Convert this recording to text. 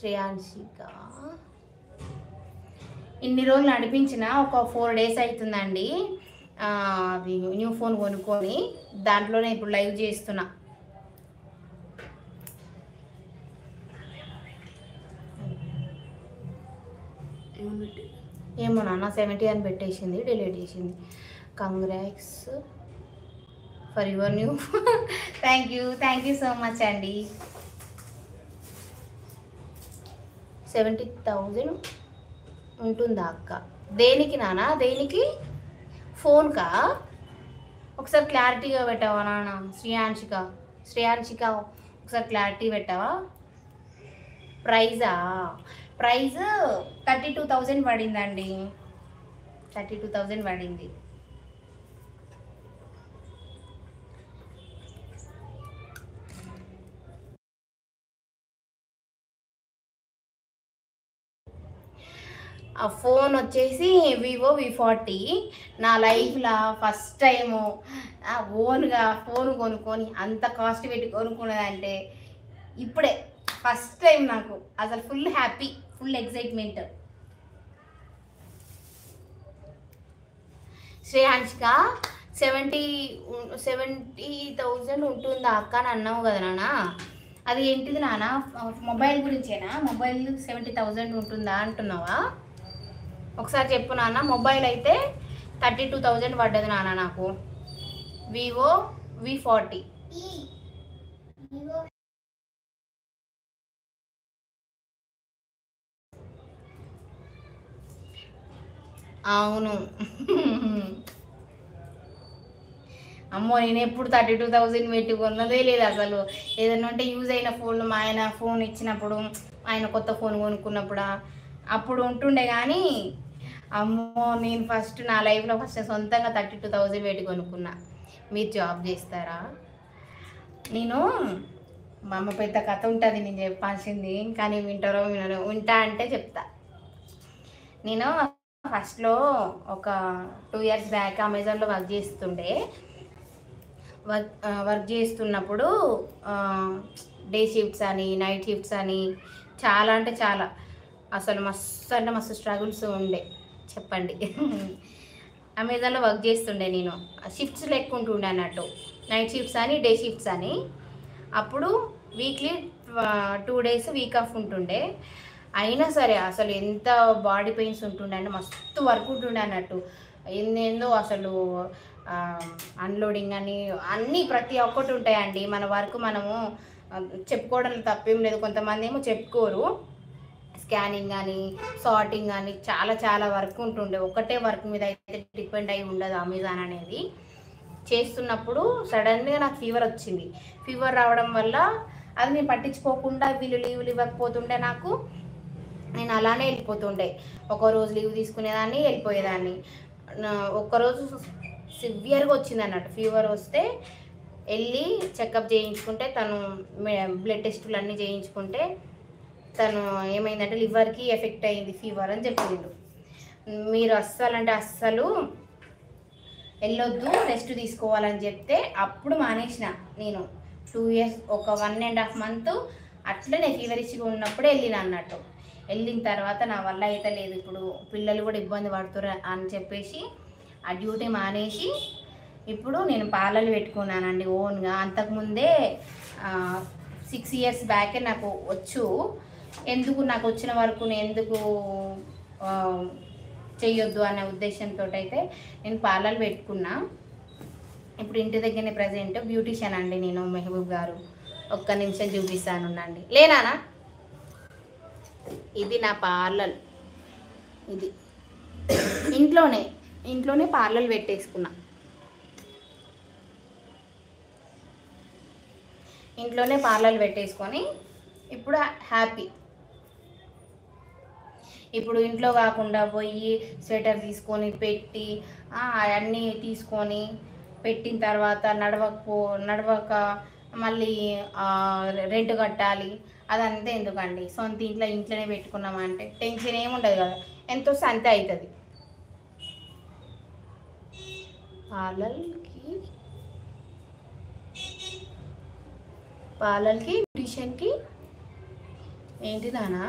శ్రేయాన్షిక ఇన్ని రోజులు నడిపించిన ఒక 4 days అవుతుందండి. అది న్యూ ఫోన్ కొనుక్కొని దాంట్లోనే ఇప్పుడు లైవ్ చేస్తున్నా. ఏమో నాన్న 70 అని పెట్టేసింది, డిలీట్ చేసింది. Congrats for your new. Thank you so much అండి. 70,000 ఉంటుందా అక్క? దేనికి నాన్న? దేనికి? ఫోన్కా? ఒకసారి క్లారిటీగా పెట్టావా నాన్న? శ్రేయాన్షిక ఒకసారి క్లారిటీ పెట్టావా? ప్రైజ్ 32,000 పడిందండి. 32,000 పడింది. ఆ ఫోన్ వచ్చేసి వివో V40. నా లైఫ్లో ఫస్ట్ టైము ఓన్గా ఫోన్ కొనుక్కొని అంత కాస్ట్ పెట్టి కొనుక్కున్నదంటే ఇప్పుడే ఫస్ట్ టైం. నాకు అసలు ఫుల్ హ్యాపీ, ఫుల్ ఎక్సైట్మెంట్. శ్రేయాన్షిక 70,000 ఉంటుందా అక్క అని అన్నావు కదా నాన్న? అది ఏంటిది నాన్న? మొబైల్ గురించేనా? మొబైల్ 70,000 ఉంటుందా అంటున్నావా? ఒకసారి చెప్పు నాన్న. మొబైల్ అయితే 32,000 పడ్డది నాన్న నాకు. Vivo V40. అవును. అమ్మో, నేను ఎప్పుడు 32,000 పెట్టి కొన్నదే లేదు అసలు. ఏదైనా ఉంటే యూజ్ అయిన ఫోన్లు మా ఆయన ఫోన్ ఇచ్చినప్పుడు, ఆయన కొత్త ఫోన్ కొనుక్కున్నప్పుడు అప్పుడు ఉంటుండే. కానీ అమ్మో, నేను ఫస్ట్ నా లైఫ్లో ఫస్ట్ సొంతంగా 32,000 పెట్టి కొనుక్కున్నా. మీరు జాబ్ చేస్తారా? నేను మా అమ్మ పెద్ద కథ ఉంటుంది నేను చెప్పాల్సింది, కానీ వింటారో వినరో. వింటా అంటే చెప్తా. నేను ఫస్ట్లో ఒక 2 years బ్యాక్ అమెజాన్లో వర్క్ చేస్తున్నప్పుడు డే షిఫ్ట్స్ అని, నైట్ షిఫ్ట్స్ అని చాలా అంటే చాలా, అసలు మస్తు స్ట్రగుల్స్ ఉండే చెప్పండి. అమెజాన్లో వర్క్ చేస్తుండే నేను. షిఫ్ట్స్ లెక్కుంటుండే అన్నట్టు, నైట్ షిఫ్ట్స్ అని, డే షిఫ్ట్స్ అని. అప్పుడు వీక్లీ 2 days వీక్ ఆఫ్ ఉంటుండే. అయినా సరే అసలు ఎంత బాడీ పెయిన్స్ ఉంటుండే అంటే మస్తు వర్క్ ఉంటుండే అన్నట్టు. ఏందేందో అసలు అన్లోడింగ్ అని అన్నీ ప్రతి ఒక్కటి ఉంటాయండి. మన వర్క్ మనము చెప్పుకోవడం తప్పేం లేదు. కొంతమంది ఏమో చెప్పుకోరు. స్కానింగ్ కానీ, సార్టింగ్ కానీ చాలా వర్క్ ఉంటుండే. ఒకటే వర్క్ మీద అయితే డిపెండ్ అయి ఉండదు అమెజాన్ అనేది. చేస్తున్నప్పుడు సడన్గా నాకు ఫీవర్ వచ్చింది. ఫీవర్ రావడం వల్ల అది నేను పట్టించుకోకుండా వీళ్ళు లీవ్లు ఇవ్వకపోతుండే నాకు. నేను అలానే వెళ్ళిపోతుండే. ఒకరోజు లీవ్ తీసుకునేదాన్ని, వెళ్ళిపోయేదాన్ని. ఒక్కరోజు సివియర్గా వచ్చింది అన్నట్టు. ఫీవర్ వస్తే వెళ్ళి చెకప్ చేయించుకుంటే, తను బ్లడ్ టెస్టులు అన్నీ చేయించుకుంటే తను ఏమైందంటే లివర్కి ఎఫెక్ట్ అయింది ఫీవర్ అని చెప్పిండు. మీరు అస్సలు వెళ్ళొద్దు, రెస్ట్ తీసుకోవాలని చెప్తే అప్పుడు మానేసిన నేను. 2 years, ఒక 1.5 months అట్లనే ఫీవరిష్గా ఉన్నప్పుడే వెళ్ళిన అన్నట్టు. వెళ్ళిన తర్వాత నా వల్ల అయితే లేదు, ఇప్పుడు పిల్లలు కూడా ఇబ్బంది పడుతున్నారు అని చెప్పేసి ఆ డ్యూటీ మానేసి ఇప్పుడు నేను పార్లర్ పెట్టుకున్నానండి ఓన్గా. అంతకుముందే 6 years బ్యాకే నాకు వచ్చు. ఎందుకు నాకు వచ్చిన వరకు నేను ఎందుకు చెయ్యొద్దు అనే ఉద్దేశంతో అయితే నేను పార్లర్ పెట్టుకున్నా. ఇప్పుడు ఇంటి దగ్గరనే ప్రజెంట్ బ్యూటీషియన్ అండి నేను, మెహబూబ్ గారు. ఒక్క నిమిషం చూపిస్తాను ఉండండి. లేనానా? ఇది నా పార్లర్. ఇది ఇంట్లోనే పార్లర్ పెట్టేసుకున్నా. ఇంట్లోనే పార్లర్ పెట్టేసుకొని ఇప్పుడు హ్యాపీ. ఇప్పుడు ఇంట్లో కాకుండా పోయి స్వెటర్ తీసుకొని పెట్టి అవన్నీ తీసుకొని పెట్టిన తర్వాత నడవక మళ్ళీ రెంట్ కట్టాలి. అదంతా ఎందుకండి? సొంత ఇంట్లోనే పెట్టుకున్నామంటే టెన్షన్ ఏముండదు కదా, ఎంతో సంతే అవుతుంది. పార్లర్కి బ్యూటిషియన్కి ఏంటి నానా?